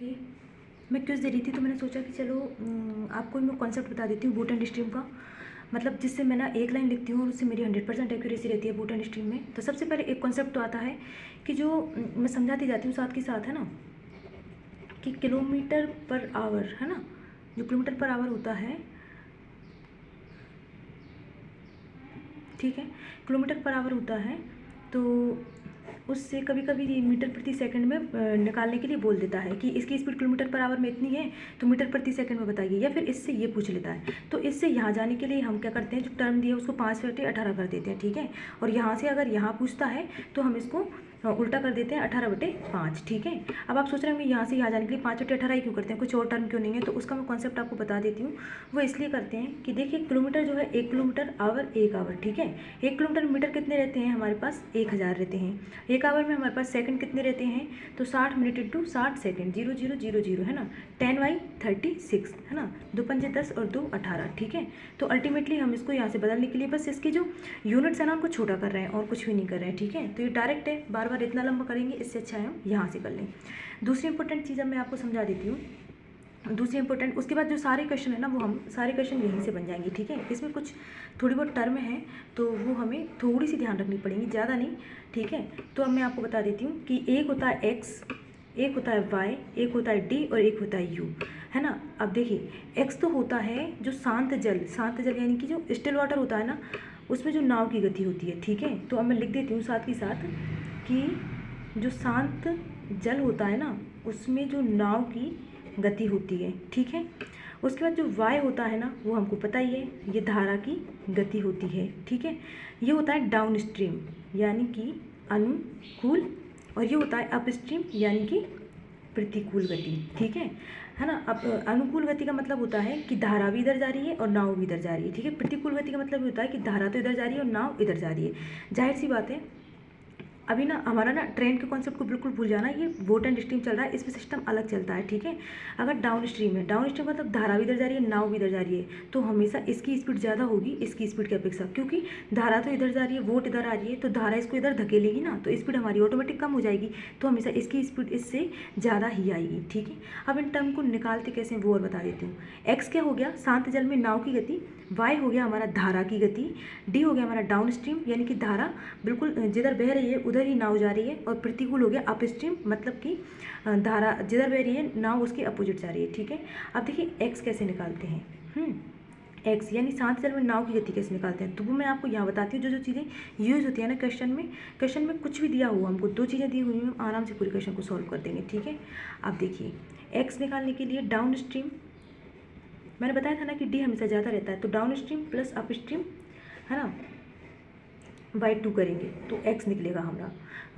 Okay, मैं quiz दे रही थी तो मैंने सोचा कि चलो आपको मैं कॉन्सेप्ट बता देती हूँ बूट एंड स्ट्रीम का। मतलब जिससे मैं ना एक लाइन लिखती हूँ और उससे मेरी 100% एक्यूरेसी रहती है बूट एंड स्ट्रीम में। तो सबसे पहले एक कॉन्सेप्ट तो आता है कि जो मैं समझाती जाती हूँ साथ के साथ, है ना, कि किलोमीटर पर आवर, है ना, जो किलोमीटर पर आवर होता है, ठीक है, किलोमीटर पर आवर होता है, तो उससे कभी कभी मीटर प्रति सेकंड में निकालने के लिए बोल देता है कि इसकी स्पीड किलोमीटर पर आवर में इतनी है तो मीटर प्रति सेकंड में बताइए, या फिर इससे ये पूछ लेता है। तो इससे यहाँ जाने के लिए हम क्या करते हैं, जो टर्म दिया है उसको 5/18 कर देते हैं, ठीक है। और यहाँ से अगर यहाँ पूछता है तो हम इसको उल्टा कर देते हैं 18/5, ठीक है। अब आप सोच रहे होंगे यहाँ से यहाँ जाने के लिए 5/18 ही क्यों करते हैं, कुछ और टर्म क्यों नहीं है। तो उसका मैं कॉन्सेप्ट आपको बता देती हूँ। वो इसलिए करते हैं कि देखिए किलोमीटर जो है 1 किलोमीटर आवर 1 आवर, ठीक है। 1 किलोमीटर मीटर कितने रहते हैं हमारे पास, 1000 रहते हैं। 1 आवर में हमारे पास सेकंड कितने रहते हैं, तो 60 मिनट इंटू 60 सेकंड, 0000, है ना, 10/36, है ना, 2 पंजे 10 और 2 18, ठीक है। तो अल्टीमेटली हम इसको यहाँ से बदलने के लिए बस इसके जो यूनिट्स है ना उनको छोटा कर रहे हैं और कुछ भी नहीं कर रहे हैं, ठीक है। तो ये डायरेक्ट है, बार बार इतना लंबा करेंगे, इससे अच्छा है हम यहाँ से कर लें। दूसरी इंपॉर्टेंट चीज़ अब मैं आपको समझा देती हूँ। दूसरी इंपॉर्टेंट, उसके बाद जो सारे क्वेश्चन है ना वो हम सारे क्वेश्चन यहीं से बन जाएंगे, ठीक है। इसमें कुछ थोड़ी बहुत टर्म है तो वो हमें थोड़ी सी ध्यान रखनी पड़ेगी, ज़्यादा नहीं, ठीक है। तो अब मैं आपको बता देती हूँ कि एक होता है एक्स, एक होता है वाई, एक होता है डी और एक होता है यू, है ना। अब देखिए एक्स तो होता है जो शांत जल यानी कि जो स्टिल वाटर होता है ना, उसमें जो नाव की गति होती है, ठीक है। तो अब मैं लिख देती हूँ साथ ही साथ कि जो शांत जल होता है ना उसमें जो नाव की गति होती है, ठीक है। उसके बाद जो वाय होता है ना वो हमको पता ही है, ये धारा की गति होती है, ठीक है। ये होता है डाउन स्ट्रीम यानी कि अनुकूल, और ये होता है अप स्ट्रीम यानी कि प्रतिकूल गति, ठीक है ना। अब अनुकूल गति का मतलब होता है कि धारा भी इधर जा रही है और नाव भी इधर जा रही है, ठीक है। प्रतिकूल गति का मतलब होता है कि धारा तो इधर जा रही है और नाव इधर जा रही है। जाहिर सी बात है, अभी ना हमारा ना ट्रेन के कॉन्सेप्ट को बिल्कुल भूल जाना, ये बोट एंड स्ट्रीम चल रहा है, इसमें सिस्टम अलग चलता है, ठीक है। अगर डाउन स्ट्रीम है, डाउन स्ट्रीम मतलब धारा भी इधर जा रही है, नाव भी इधर जा रही है, तो हमेशा इसकी स्पीड ज़्यादा होगी इसकी स्पीड की अपेक्षा, क्योंकि धारा तो इधर जा रही है, वोट इधर आ रही है, तो धारा इसको इधर धकेलेगी ना, तो स्पीड हमारी ऑटोमेटिक कम हो जाएगी, तो हमेशा इसकी स्पीड इससे ज़्यादा ही आएगी, ठीक है। अब इन टर्म को निकालते कैसे वो और बता देती हूँ। एक्स क्या हो गया, शांत जल में नाव की गति, वाई हो गया हमारा धारा की गति, डी हो गया हमारा डाउन स्ट्रीम यानी कि धारा बिल्कुल जिधर बह रही है उधर ही नाव जा रही है, और प्रतिकूल हो गया अप स्ट्रीम मतलब कि धारा जिधर बह रही है नाव उसके अपोजिट जा रही है, ठीक है। अब देखिए एक्स कैसे निकालते हैं, एक्स यानी शांत जल में नाव की गति कैसे निकालते हैं, तो वो मैं आपको यहाँ बताती हूँ। जो जो चीज़ें यूज़ होती है ना क्वेश्चन में कुछ भी दिया हुआ हमको 2 चीज़ें दी हुई हैं, हम आराम से पूरे क्वेश्चन को सॉल्व कर देंगे, ठीक है। अब देखिए एक्स निकालने के लिए डाउन स्ट्रीम, मैंने बताया था ना कि डी हमेशा ज़्यादा रहता है, तो down stream plus up stream, है ना, बाई 2 करेंगे तो x निकलेगा हमारा।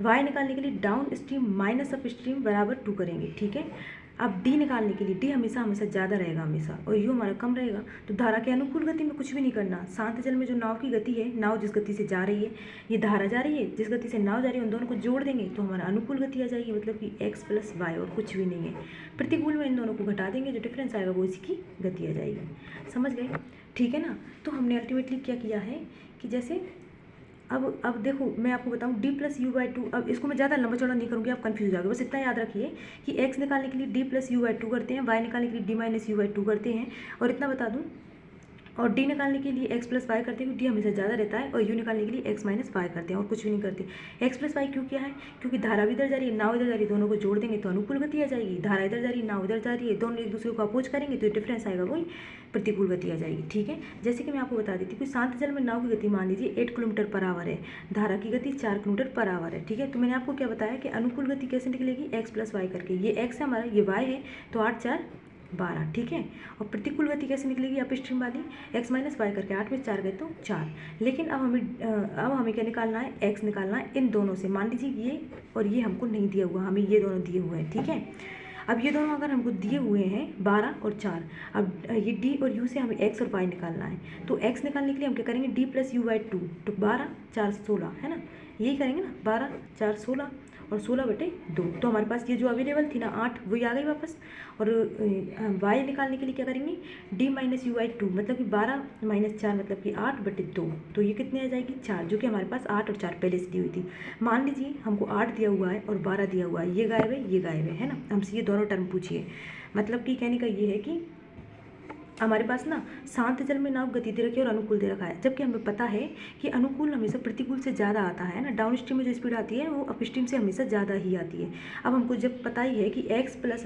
y निकालने के लिए down stream minus up stream बराबर 2 करेंगे, ठीक है। अब d निकालने के लिए d हमेशा ज़्यादा रहेगा हमेशा, और u हमारा कम रहेगा। तो धारा के अनुकूल गति में कुछ भी नहीं करना, शांत जल में जो नाव की गति है, नाव जिस गति से जा रही है, ये धारा जा रही है, जिस गति से नाव जा रही है, उन दोनों को जोड़ देंगे तो हमारा अनुकूल गति आ जाएगी, मतलब कि x + y, और कुछ भी नहीं है। प्रतिकूल में इन दोनों को घटा देंगे, जो डिफरेंस आएगा वो इसी की गति आ जाएगी, समझ गए, ठीक है ना। तो हमने अल्टीमेटली क्या किया है कि जैसे अब देखो मैं आपको बताऊं d+u/2, अब इसको मैं ज़्यादा लंबा चौड़ा नहीं करूँगी, आप कंफ्यूज हो जाओगे। बस इतना याद रखिए कि x निकालने के लिए d+u/2 करते हैं, y निकालने के लिए d-u/2 करते हैं, और इतना बता दूं, और d निकालने के लिए x + y करते हैं, d हमेशा ज़्यादा रहता है, और u निकालने के लिए x - y करते हैं, और कुछ भी नहीं करते। x + y क्यों किया है, क्योंकि धारा भी इधर जा रही है, नाव इधर जा रही है, दोनों को जोड़ देंगे तो अनुकूल गति आ जाएगी। धारा इधर जा रही है, नाव इधर जा रही है, दोनों एक दूसरे को अपोज करेंगे तो डिफरेंस आएगा, वही प्रतिकूल गति आ जाएगी, ठीक है। जैसे कि मैं आपको बता देती हूँ कि शांत जल में नाव की गति मान लीजिए 8 किलोमीटर पर आवर है, धारा की गति 4 किलोमीटर पर आवर है, ठीक है। तो मैंने आपको क्या बताया कि अनुकूल गति कैसे निकलेगी, x + y करके, ये x है हमारा, ये y है, तो 8 × 4 = 12, ठीक है। और प्रतिकूल गति कैसे निकलेगी, अप स्ट्रीम वाली, x - y करके, 8 में 4 गए तो 4। लेकिन अब हमें क्या निकालना है, x निकालना है इन दोनों से। मान लीजिए ये और ये हमको नहीं दिया हुआ, हमें ये दोनों दिए हुए हैं, ठीक है। अब ये दोनों अगर हमको दिए हुए हैं 12 और 4, अब ये d और u से हमें x और y निकालना है, तो x निकालने के लिए हम क्या करेंगे, d+u/2, तो 12 × 4 = 16, है ना, यही करेंगे ना, 12 × 4 = 16, और 16/2। तो हमारे पास ये जो अवेलेबल थी ना 8 वही आ गई वापस। और y निकालने के लिए क्या करेंगे, d माइनस यू बाई 2 मतलब कि 12 माइनस 4 मतलब कि 8/2। तो ये कितने आ जाएगी 4, जो कि हमारे पास 8 और 4 पहले से दी हुई थी। मान लीजिए हमको 8 दिया हुआ है और 12 दिया हुआ है, ये गायब है ये गायब है ना, हमसे ये दोनों टर्म पूछिए। मतलब कि कहने का ये है कि हमारे पास ना शांत जल में नाव गति दे रखी है और अनुकूल दे रखा है, जबकि हमें पता है कि अनुकूल हमेशा प्रतिकूल से ज़्यादा आता है ना, डाउन स्ट्रीम में जो स्पीड आती है वो अप स्ट्रीम से हमेशा ज़्यादा ही आती है। अब हमको जब पता ही है कि x प्लस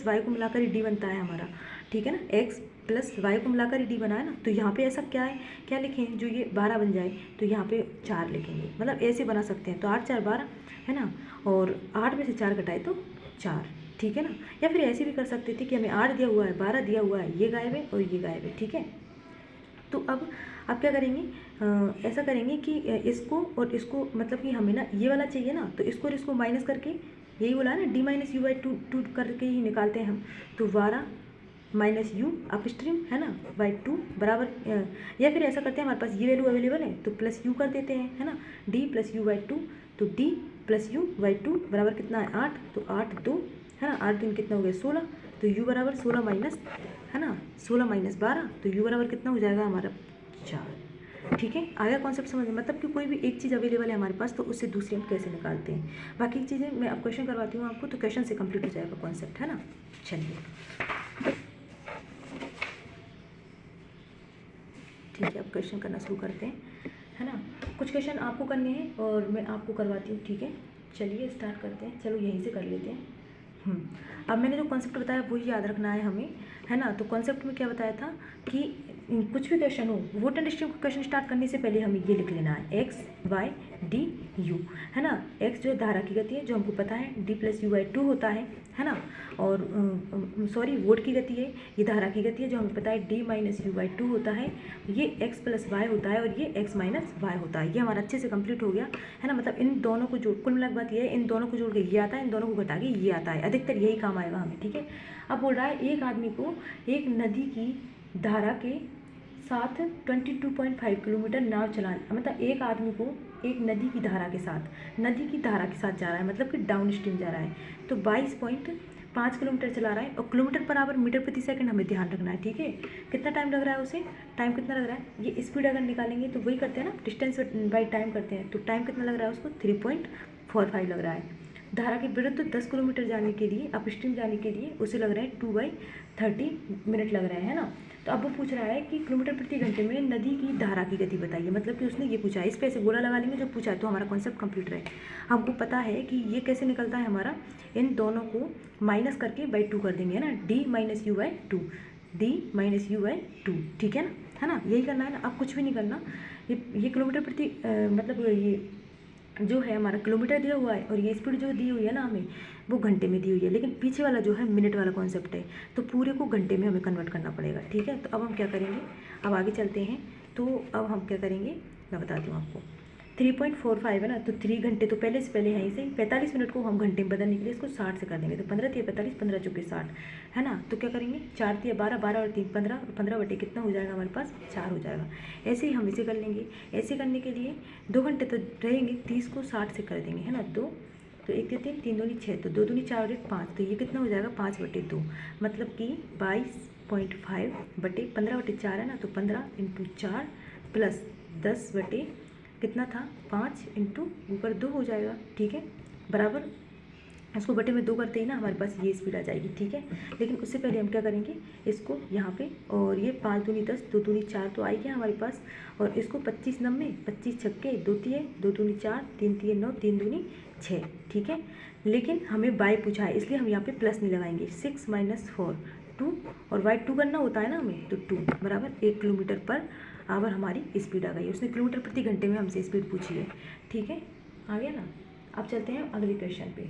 वाई को मिलाकर ही डी बनता है हमारा, ठीक है ना, x प्लस वाई को मिलाकर ही डी बना है ना, तो यहाँ पे ऐसा क्या है, क्या लिखें, जो ये 12 बन जाए तो यहाँ पे 4 लिखेंगे, मतलब ऐसे बना सकते हैं। तो 8 4 12 है ना, और 8 में से 4 घटाए तो 4, ठीक है ना। या फिर ऐसे भी कर सकते थे कि हमें 8 दिया हुआ है 12 दिया हुआ है, ये गायब है और ये गायब है, ठीक है। तो अब क्या करेंगे, ऐसा करेंगे कि इसको और इसको, मतलब कि हमें ना ये वाला चाहिए ना, तो इसको और इसको माइनस करके, यही बोला ना d माइनस यू बाई 2 करके ही निकालते हैं हम। तो 12 माइनस यू अप स्ट्रीम है ना बाई 2 बराबर, या फिर ऐसा करते हैं हमारे पास ये वैल्यू अवेलेबल है तो प्लस यू कर देते हैं, है ना, d प्लस यू बाई 2। तो d प्लस यू बाई 2 बराबर कितना है 8, तो 8 2 है ना, 8 दिन कितना हो गया 16। तो u बराबर 16 माइनस, है ना, 16 माइनस 12, तो u बराबर कितना हो जाएगा हमारा 4, ठीक है। आगे कॉन्सेप्ट समझ में, मतलब कि कोई भी एक चीज़ अवेलेबल है हमारे पास तो उससे दूसरी हम कैसे निकालते हैं। बाकी चीज़ें मैं अब क्वेश्चन करवाती हूँ आपको, तो क्वेश्चन से कंप्लीट हो जाएगा कॉन्सेप्ट, है ना। चलिए ठीक है, अब क्वेश्चन करना शुरू करते हैं, है ना। कुछ क्वेश्चन आपको करने हैं और मैं आपको करवाती हूँ, ठीक है। चलिए स्टार्ट करते हैं, चलो यहीं से कर लेते हैं। अब मैंने जो कॉन्सेप्ट बताया वही याद रखना है हमें, है ना। तो कॉन्सेप्ट में क्या बताया था कि कुछ भी क्वेश्चन हो, वोट एंड स्ट्रीम का क्वेश्चन स्टार्ट करने से पहले हमें ये लिख लेना है एक्स वाई डी यू, है ना। एक्स जो है धारा की गति है जो हमको पता है, डी प्लस यू बाई 2 होता है ना। और सॉरी वोट की गति है, ये धारा की गति है जो हमें पता है डी माइनस यू बाई 2 होता है। ये एक्स प्लस वाई होता है और ये एक्स माइनस वाई होता है। ये हमारा अच्छे से कंप्लीट हो गया, है ना। मतलब इन दोनों को जोड़, कुल मिलाकर बात ये है, इन दोनों को जोड़ के ये आता है, इन दोनों को घटा के ये आता है, अधिकतर यही काम आएगा हमें, ठीक है। अब बोल रहा है एक आदमी को एक नदी की धारा के साथ 22.5 किलोमीटर नाव चलाना, मतलब एक आदमी को एक नदी की धारा के साथ जा रहा है, मतलब कि डाउन स्ट्रीम जा रहा है, तो 22.5 किलोमीटर चला रहा है और किलोमीटर पर आवर मीटर प्रति सेकंड हमें ध्यान रखना है, ठीक है। कितना टाइम लग रहा है उसे, टाइम कितना लग रहा है, ये स्पीड अगर निकालेंगे तो वही करते हैं ना, डिस्टेंस बाई टाइम करते हैं, तो टाइम कितना लग रहा है उसको 3.45 लग रहा है। धारा के विरुद्ध 10 किलोमीटर जाने के लिए, अप स्ट्रीम जाने के लिए उसे लग रहा है 2/30 मिनट लग रहे हैं, है ना। तो अब वो पूछ रहा है कि किलोमीटर प्रति घंटे में नदी की धारा की गति बताइए, मतलब कि उसने ये पूछा है, इस पे ऐसे गोला लगा लेंगे जब पूछा है तो हमारा कॉन्सेप्ट कंप्लीट रहे। हमको पता है कि ये कैसे निकलता है हमारा, इन दोनों को माइनस करके बाई 2 कर देंगे, है ना, डी माइनस यू बाई 2, ठीक है ना, यही करना है ना। अब कुछ भी नहीं करना, ये किलोमीटर प्रति मतलब ये जो है हमारा किलोमीटर दिया हुआ है और ये स्पीड जो दी हुई है ना हमें वो घंटे में दी हुई है, लेकिन पीछे वाला जो है मिनट वाला कॉन्सेप्ट है, तो पूरे को घंटे में हमें कन्वर्ट करना पड़ेगा, ठीक है। तो अब हम क्या करेंगे, अब आगे चलते हैं। तो अब हम क्या करेंगे मैं बताती हूँ आपको, 3.45 है ना, तो 3 घंटे तो पहले से पहले है इसे 45 मिनट को हम घंटे में बदलने के लिए इसको 60 से कर देंगे, तो 15 3 45 15 चौके 60, है ना। तो क्या करेंगे 4 3 12 12 और 3 15, 15 बटे कितना हो जाएगा हमारे पास 4 हो जाएगा। ऐसे ही हम इसे कर लेंगे। ऐसे करने के लिए 2 घंटे तो रहेंगे, 30 को 60 से कर देंगे, है ना। 2 तो 1 3 3 दूनी 6, तो 2 दूनी 4 और 1 5, तो ये कितना हो जाएगा 5/2, मतलब कि 22.5 बटे 15/4 है ना, तो 15 × 4 प्लस 10 बटे कितना था 5 इंटू ऊपर 2 हो जाएगा, ठीक है, बराबर इसको बटे में 2 करते ही ना हमारे पास ये स्पीड आ जाएगी, ठीक है। लेकिन उससे पहले हम क्या करेंगे, इसको यहाँ पे, और ये 5 दूनी 10 2 दूनी 4 तो आई गया हमारे पास, और इसको 25 नंबे 25 छक्के 2 तिये 2 दूनी 4 3 तिये 9 3 दूनी 6, ठीक है। लेकिन हमें बाई पूछा है इसलिए हम यहाँ पे प्लस नहीं लगाएंगे, 6 - 4 2, और बाई 2 करना होता है ना हमें, तो 2 बराबर 1 किलोमीटर पर आवर हमारी स्पीड आ गई। उसने किलोमीटर प्रति घंटे में हमसे स्पीड पूछी है, ठीक है, आ गया ना। अब चलते हैं अगले क्वेश्चन पे,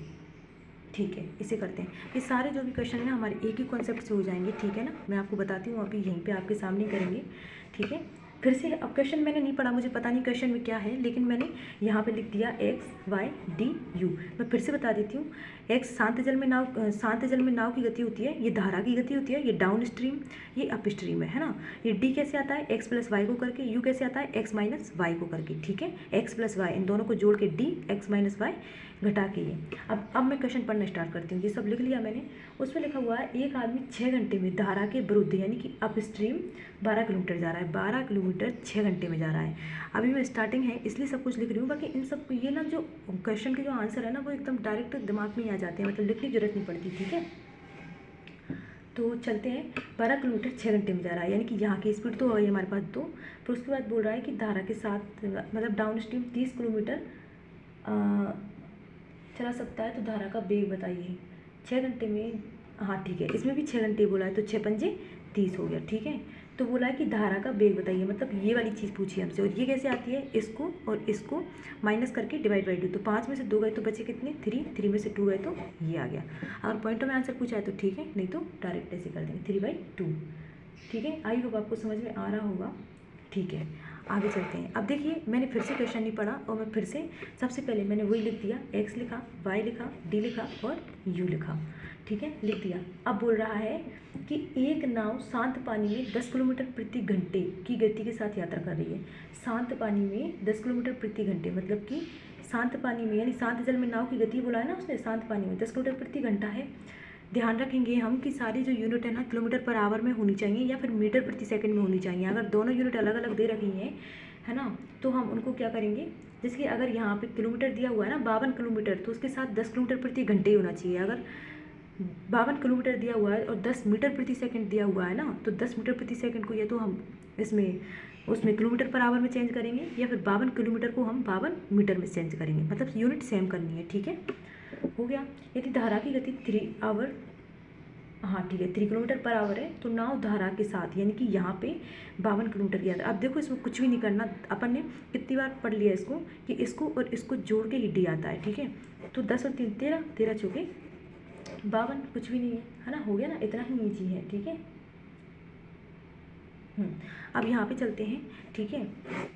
ठीक है, इसे करते हैं। ये सारे जो भी क्वेश्चन है ना हमारे एक ही कॉन्सेप्ट से हो जाएंगे, ठीक है ना। मैं आपको बताती हूँ, अभी यहीं पे आपके सामने करेंगे, ठीक है। फिर से अब क्वेश्चन मैंने नहीं पढ़ा, मुझे पता नहीं क्वेश्चन में क्या है, लेकिन मैंने यहाँ पे लिख दिया एक्स वाई डी यू। मैं फिर से बता देती हूँ, एक्स शांत जल में नाव की गति होती है, ये धारा की गति होती है, ये डाउन स्ट्रीम ये अप स्ट्रीम है ना। ये डी कैसे आता है एक्स प्लस वाई को करके, यू कैसे आता है एक्स माइनस वाई को करके, ठीक है। एक्स प्लस वाई इन दोनों को जोड़ के डी एक्स माइनस वाई घटा के ये। अब मैं क्वेश्चन पढ़ना स्टार्ट करती हूँ। ये सब लिख लिया मैंने। उसमें लिखा हुआ है एक आदमी 6 घंटे में धारा के विरुद्ध यानी कि अप स्ट्रीम 12 किलोमीटर जा रहा है। 12 किलोमीटर 6 घंटे में जा रहा है। अभी मैं स्टार्टिंग है इसलिए सब कुछ लिख रही हूँ, बाकी इन सब ये ना जो क्वेश्चन के जो आंसर है ना वो एकदम डायरेक्ट दिमाग में ही आ जाते हैं, मतलब लिखने की जरूरत नहीं पड़ती। ठीक है, तो चलते हैं। 12 किलोमीटर 6 घंटे में जा रहा है, यानी कि यहाँ की स्पीड तो है हमारे पास 2। फिर उसके बाद बोल रहा है कि धारा के साथ मतलब डाउन स्ट्रीम 30 किलोमीटर चला सकता है, तो धारा का वेग बताइए 6 घंटे में। हाँ ठीक है, इसमें भी 6 घंटे बोला है, तो 6 पंजे 30 हो गया। ठीक है, तो बोला है कि धारा का वेग बताइए, मतलब ये वाली चीज़ पूछी हमसे। और ये कैसे आती है, इसको और इसको माइनस करके डिवाइड बाई 2, तो 5 में से 2 गए तो बचे कितने 3, 3 में से 2 गए तो ये आ गया। अगर पॉइंटों में आंसर पूछा है तो ठीक है, नहीं तो डायरेक्ट ऐसे कर देंगे 3/2। ठीक है, आई होप आपको समझ में आ रहा होगा। ठीक है, आगे चलते हैं। अब देखिए मैंने फिर से क्वेश्चन नहीं पढ़ा और मैं फिर से सबसे पहले मैंने वही लिख दिया, x लिखा, y लिखा, d लिखा और u लिखा। ठीक है, लिख दिया। अब बोल रहा है कि एक नाव शांत पानी में 10 किलोमीटर प्रति घंटे की गति के साथ यात्रा कर रही है। शांत पानी में 10 किलोमीटर प्रति घंटे, मतलब कि शांत पानी में यानी शांत जल में नाव की गति बोला है ना उसने, शांत पानी में 10 किलोमीटर प्रति घंटा है। ध्यान रखेंगे हम कि सारी जो यूनिट है ना किलोमीटर पर आवर में होनी चाहिए या फिर मीटर प्रति सेकंड में होनी चाहिए। अगर दोनों यूनिट अलग अलग दे रखी हैं है ना, तो हम उनको क्या करेंगे, जैसे कि अगर यहाँ पे किलोमीटर दिया हुआ है ना 52 किलोमीटर, तो उसके साथ 10 किलोमीटर प्रति घंटे ही होना चाहिए। अगर 52 किलोमीटर दिया हुआ है और 10 मीटर प्रति सेकंड दिया हुआ है ना, तो 10 मीटर प्रति सेकंड को या तो हम इसमें उसमें किलोमीटर पर आवर में चेंज करेंगे या फिर 52 किलोमीटर को हम 52 मीटर में चेंज करेंगे, मतलब यूनिट सेम करनी है। ठीक है, हो गया। यदि धारा की गति 3 आवर, हाँ ठीक है 3 किलोमीटर पर आवर है, तो नाव धारा के साथ यानी कि यहाँ पे 52 किलोमीटर की यात्रा। अब देखो इसमें कुछ भी नहीं करना, अपन ने कितनी बार पढ़ लिया इसको कि इसको और इसको जोड़ के ही डी आता है। ठीक है, तो 10 और 3 13, 13 चौके 52, कुछ भी नहीं है ना, हो गया ना, इतना ही ईजी है। ठीक है, अब यहाँ पे चलते हैं। ठीक है,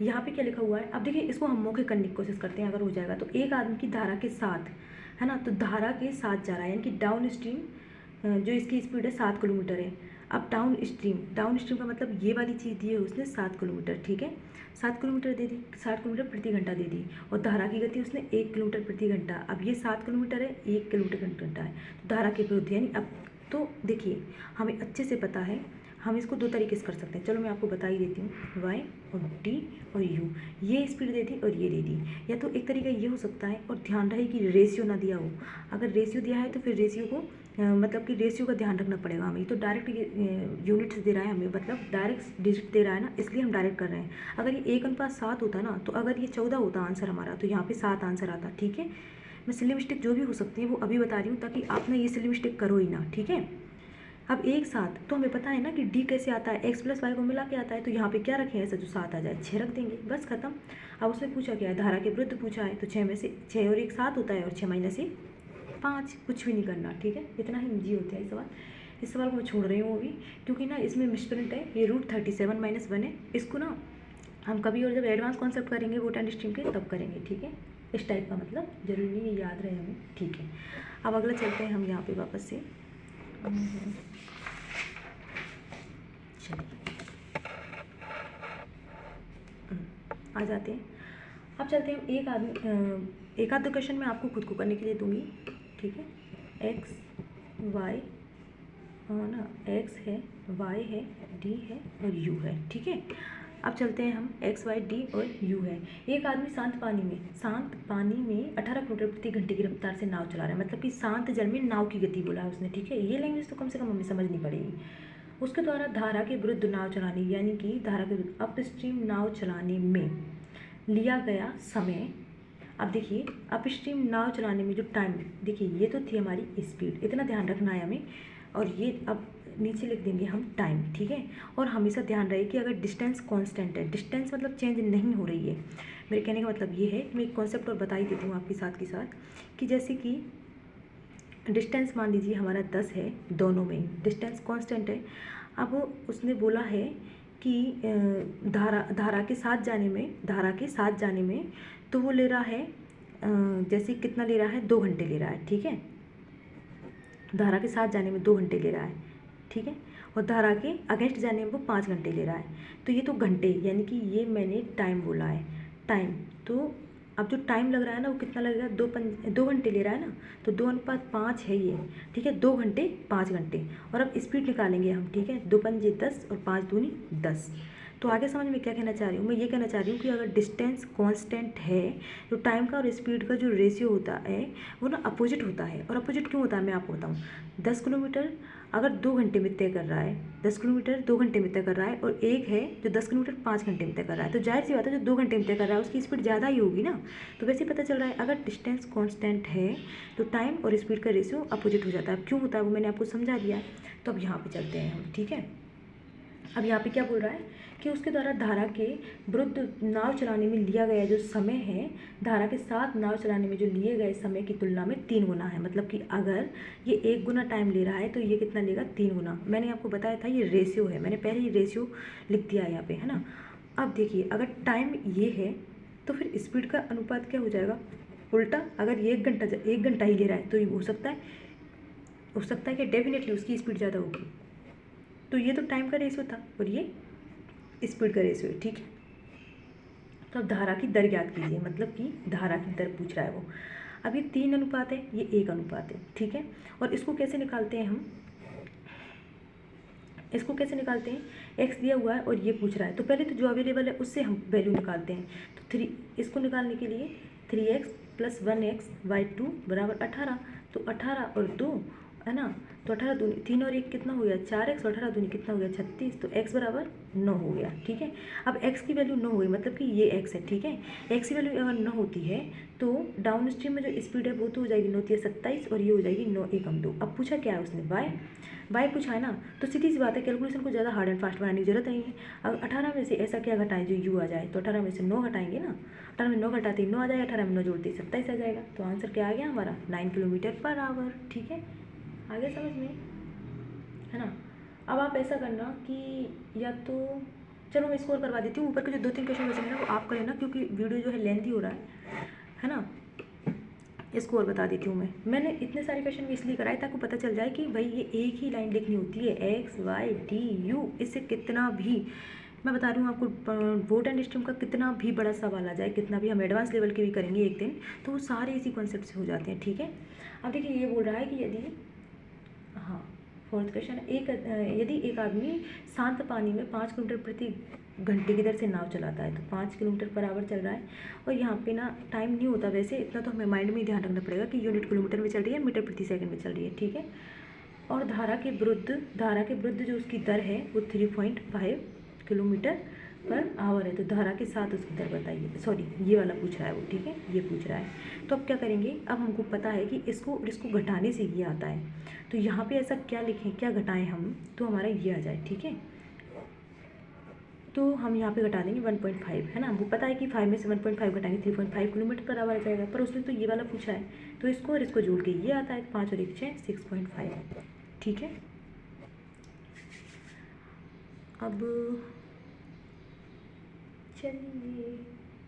यहाँ पे क्या लिखा हुआ है, अब देखिए इसको हम मौखिक करने की कोशिश करते हैं, अगर हो जाएगा तो। एक आदमी की धारा के साथ है ना, तो धारा के साथ जा रहा है यानी कि डाउन स्ट्रीम जो इसकी स्पीड है 7 किलोमीटर है। अब डाउन स्ट्रीम का मतलब ये वाली चीज़ दी है उसने 7 किलोमीटर। ठीक है, 7 किलोमीटर दे दी, 60 किलोमीटर प्रति घंटा दे दी, और धारा की गति उसने 1 किलोमीटर प्रति घंटा। अब ये 7 किलोमीटर है, 1 किलोमीटर प्रति घंटा है, तो धारा के विरुद्ध यानी अब तो देखिए हमें अच्छे से पता है, हम इसको 2 तरीके से कर सकते हैं। चलो मैं आपको बता ही देती हूँ, y और d और u, ये स्पीड दे दी और ये दे दी। या तो एक तरीका ये हो सकता है, और ध्यान रहे कि रेशियो ना दिया हो। अगर रेशियो दिया है तो फिर रेशियो को मतलब कि रेशियो का ध्यान रखना पड़ेगा हमें। तो डायरेक्ट यूनिट्स दे रहा है हमें, मतलब डायरेक्ट डिजिट दे रहा है ना, इसलिए हम डायरेक्ट कर रहे हैं। अगर ये 1:7 होता ना, तो अगर ये 14 होता आंसर हमारा, तो यहाँ पे 7 आंसर आता। ठीक है, मैं सिली मिस्टेक जो भी हो सकती है वो अभी बता रही हूँ, ताकि आप ना ये सिली मिस्टेक करो ही ना। ठीक है, अब एक साथ तो हमें पता है ना कि डी कैसे आता है, x + y को मिला के आता है, तो यहाँ पे क्या रखें ऐसा जो 7 आ जाए, 6 रख देंगे, बस खत्म। अब उसने पूछा क्या है, धारा के विरुद्ध पूछा है, तो 6 में से 6 और 1 7 होता है, और 6 - 1 5, कुछ भी नहीं करना। ठीक है, इतना ही ईजी होता है ये सवाल। इस सवाल को मैं छोड़ रही हूँ अभी, क्योंकि ना इसमें मिसप्रिंट है, ये √37 - 1 है। इसको ना हम कभी और जब एडवांस कॉन्सेप्ट करेंगे वो 10 स्ट्रीम के तब करेंगे। ठीक है, इस टाइप का मतलब जरूरी नहीं है याद रहे हमें। ठीक है, अब अगला चलते हैं हम यहाँ पे वापस से। चलिए आ जाते हैं। अब चलते हैं एक आध क्वेश्चन मैं आपको खुद को करने के लिए दूंगी। ठीक है, x y ना, x है, y है, d है और u है। ठीक है, अब चलते हैं हम, x y d और u है। एक आदमी शांत पानी में 18 किलोमीटर प्रति घंटे की रफ्तार से नाव चला रहा है, मतलब कि शांत जल में नाव की गति बोला है उसने। ठीक है, ये लैंग्वेज तो कम से कम हमें समझनी पड़ेगी। उसके द्वारा धारा के विरुद्ध नाव चलाने, यानी कि धारा के विरुद्ध अपस्ट्रीम नाव चलाने में लिया गया समय। अब देखिए अपस्ट्रीम नाव चलाने में जो टाइम, देखिए ये तो थी हमारी स्पीड, इतना ध्यान रखना है हमें। और ये अब नीचे लिख देंगे हम टाइम। ठीक है, और हमेशा ध्यान रहे कि अगर डिस्टेंस कांस्टेंट है, डिस्टेंस मतलब चेंज नहीं हो रही है, मेरे कहने का मतलब ये है कि मैं एक कॉन्सेप्ट और बता ही देती हूँ आपके साथ के साथ, कि जैसे कि डिस्टेंस मान लीजिए हमारा 10 है, दोनों में डिस्टेंस कांस्टेंट है। अब उसने बोला है कि धारा के साथ जाने में तो वो ले रहा है जैसे कितना ले रहा है, 2 घंटे ले रहा है। ठीक है, धारा के साथ जाने में 2 घंटे ले रहा है। ठीक है, और धारा के अगेंस्ट जाने में वो 5 घंटे ले रहा है। तो ये तो घंटे, यानी कि ये मैंने टाइम बोला है, टाइम। तो अब जो टाइम लग रहा है ना वो कितना लगेगा, 2 घंटे ले रहा है ना, तो 2:5 है ये, ठीक है, 2 घंटे 5 घंटे। और अब स्पीड निकालेंगे हम, ठीक है, 2 पंजे 10 और 5 दूनी 10। तो आगे समझ में क्या कहना चाह रही हूँ मैं, ये कहना चाह रही हूँ कि अगर डिस्टेंस कांस्टेंट है तो टाइम का और स्पीड का जो रेशियो होता है वो ना अपोजिट होता है। और अपोजिट क्यों होता है मैं आपको बताऊँ। 10 किलोमीटर अगर 2 घंटे में तय कर रहा है, 10 किलोमीटर 2 घंटे में तय कर रहा है, और एक है जो 10 किलोमीटर 5 घंटे में तय कर रहा है, तो जाहिर सी बात है जो 2 घंटे में तय कर रहा है उसकी स्पीड ज़्यादा ही होगी ना। तो वैसे ही पता चल रहा है अगर डिस्टेंस कांस्टेंट है तो टाइम और स्पीड का रेशियो अपोजिट हो जाता है। अब क्यों होता है वो मैंने आपको समझा दिया। तो अब यहाँ पे चलते हैं हम, ठीक है। अब यहाँ पे क्या बोल रहा है कि उसके द्वारा धारा के विरुद्ध नाव चलाने में लिया गया जो समय है, धारा के साथ नाव चलाने में जो लिए गए समय की तुलना में 3 गुना है। मतलब कि अगर ये 1 गुना टाइम ले रहा है तो ये कितना लेगा, 3 गुना। मैंने आपको बताया था ये रेशियो है, मैंने पहले ही रेशियो लिख दिया है यहाँ पे, है ना। अब देखिए अगर टाइम ये है तो फिर स्पीड का अनुपात क्या हो जाएगा, उल्टा। अगर ये 1 घंटा ही ले रहा है तो ये हो सकता है कि डेफिनेटली उसकी स्पीड ज़्यादा होगी। तो ये तो टाइम का रेशियो था और ये स्पीड का रेशियो है, ठीक है। तो अब धारा की दर ज्ञात कीजिए, मतलब कि धारा की दर पूछ रहा है वो। अब ये 3 अनुपात है, ये 1 अनुपात है, ठीक है। और इसको कैसे निकालते हैं हम, इसको कैसे निकालते हैं, x दिया हुआ है और ये पूछ रहा है, तो पहले तो जो अवेलेबल है उससे हम वैल्यू निकालते हैं। तो 3 इसको निकालने के लिए 3x + 1x / 2 = 18। तो 18 और 2 है ना, तो 18 दूनी 3 और 1 कितना हो गया, 4x, और 18 दूनी कितना हो गया, 36। तो x = 9 हो गया, ठीक है। अब x की वैल्यू 9 हो गई, मतलब कि ये x है, ठीक है। x की वैल्यू अगर 9 होती है तो डाउन स्ट्रीम में जो स्पीड है वो तो हो जाएगी 9 × 27 और ये हो जाएगी 9 × 2। अब पूछा क्या है उसने, y पूछा है ना। तो सीधी सी बात है, कैलकुलेशन को ज़्यादा हार्ड एंड फास्ट बनाने की जरूरत नहीं है। अब 18 में से ऐसा क्या घटाएं जो u आ जाए, तो 18 में से 9 घटाएंगे ना, 18 में 9 घटाते ही 9 आ जाएगा, 18 में 9 जोड़ते ही 27 आ जाएगा। तो आंसर क्या आ गया हमारा, 9 km/h, ठीक है। आगे समझ में, है ना। अब आप ऐसा करना कि या तो चलो मैं स्कोर करवा देती हूँ, ऊपर के जो 2-3 क्वेश्चन बचेंगे ना वो आप कर लेना, क्योंकि वीडियो जो है लेंथी हो रहा है ना। स्कोर बता देती हूँ मैंने इतने सारे क्वेश्चन इसलिए कराए ताकि पता चल जाए कि भाई ये एक ही लाइन लिखनी होती है, x y d u। इससे कितना भी, मैं बता रही हूँ आपको, वोट एंड स्ट्रीम का कितना भी बड़ा सवाल आ जाए, कितना भी हम एडवांस लेवल के भी करेंगे एक दिन, तो वो सारे इसी कॉन्सेप्ट से हो जाते हैं, ठीक है। अब देखिए ये बोल रहा है कि यदि, हाँ 4th क्वेश्चन, यदि एक आदमी शांत पानी में 5 किलोमीटर प्रति घंटे की दर से नाव चलाता है, तो 5 km/h चल रहा है। और यहाँ पे ना टाइम नहीं होता, वैसे इतना तो हमें माइंड में ही ध्यान रखना पड़ेगा कि यूनिट किलोमीटर में चल रही है, मीटर प्रति सेकंड में चल रही है, ठीक है। और धारा के विरुद्ध जो उसकी दर है वो 3.5 km/h है। तो धारा के साथ उसकी दर बताइए, सॉरी ये वाला पूछ रहा है वो, ठीक है, ये पूछ रहा है। तो अब क्या करेंगे, अब हमको पता है कि इसको घटाने से ये आता है, तो यहाँ पे ऐसा क्या लिखें, क्या घटाएं हम, तो हमारा ये आ जाए, ठीक है। तो हम यहाँ पे घटा देंगे 1.5, है ना। हमको पता है कि 5 में से 1.5 घटाएंगे 3.5 km/h आ जाएगा, पर उसने तो ये वाला पूछा है, तो इसको और इसको जोड़ के ये आता है, 5 और 1 6, 6.5, ठीक है। अब चलिए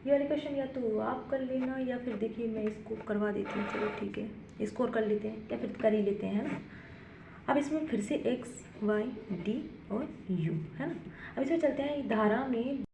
ये वाले क्वेश्चन या तो आप कर लेना या फिर देखिए मैं इसको करवा देती हूँ, चलो ठीक है, स्कोर कर लेते हैं या फिर कर ही लेते हैं, है ना। अब इसमें फिर से x y d और u, है ना। अब इसमें चलते हैं धारा में